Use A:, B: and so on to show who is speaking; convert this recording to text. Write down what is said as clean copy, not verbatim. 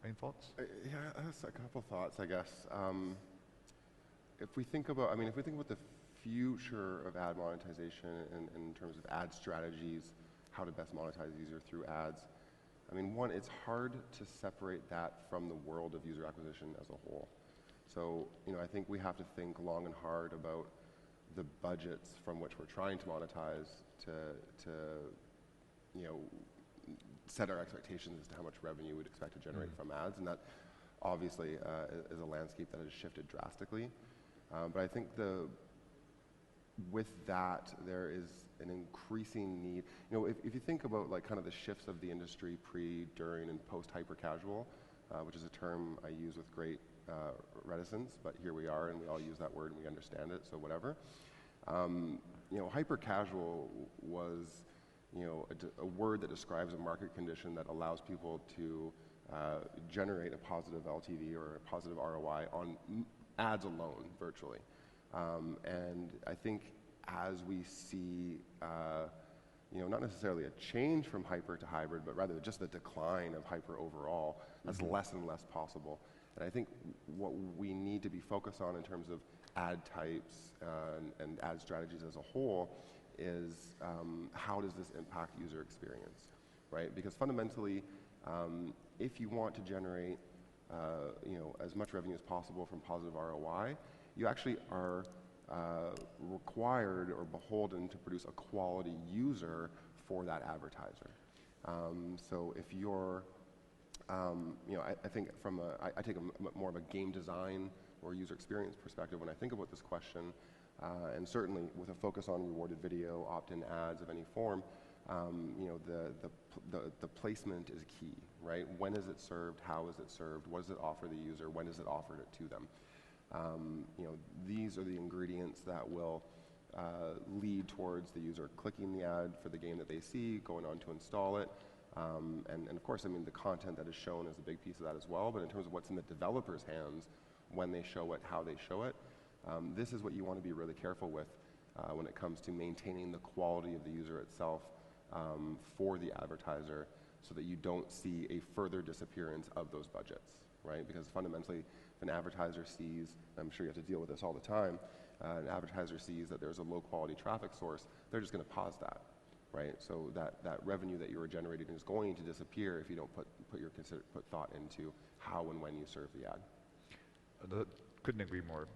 A: Any thoughts?
B: Yeah, that's a couple thoughts, I guess. If we think about, the future of ad monetization in terms of ad strategies, how to best monetize the user through ads, one, it's hard to separate that from the world of user acquisition as a whole. So, I think we have to think long and hard about the budgets from which we're trying to monetize to set our expectations as to how much revenue we'd expect to generate from ads, and that obviously is a landscape that has shifted drastically. But I think with that, there is an increasing need. If you think about kind of the shifts of the industry pre, during, and post hyper-casual, which is a term I use with great reticence, but here we are, and we all use that word, and we understand it, so whatever. Hyper-casual was a word that describes a market condition that allows people to generate a positive LTV or a positive ROI on ads alone, virtually. And I think as we see, not necessarily a change from hyper to hybrid, but rather just the decline of hyper overall, that's less and less possible. And I think what we need to be focused on in terms of ad types and ad strategies as a whole is how does this impact user experience, right? Because fundamentally, if you want to generate as much revenue as possible from positive ROI, you actually are required or beholden to produce a quality user for that advertiser. So if you're, I think I take more of a game design or user experience perspective when I think about this question, and certainly with a focus on rewarded video, opt-in ads of any form, the placement is key, right? When is it served? How is it served? What does it offer the user? When is it offered it to them? These are the ingredients that will lead towards the user clicking the ad for the game that they see, going on to install it, and of course, the content that is shown is a big piece of that as well. But in terms of what's in the developer's hands, when they show it, how they show it, this is what you want to be really careful with when it comes to maintaining the quality of the user itself for the advertiser, so that you don't see a further disappearance of those budgets, right? Because fundamentally, if an advertiser sees, I'm sure you have to deal with this all the time, an advertiser sees that there's a low-quality traffic source, they're just going to pause that, right? So that revenue that you were generating is going to disappear if you don't put thought into how and when you serve the ad.
A: Couldn't agree more.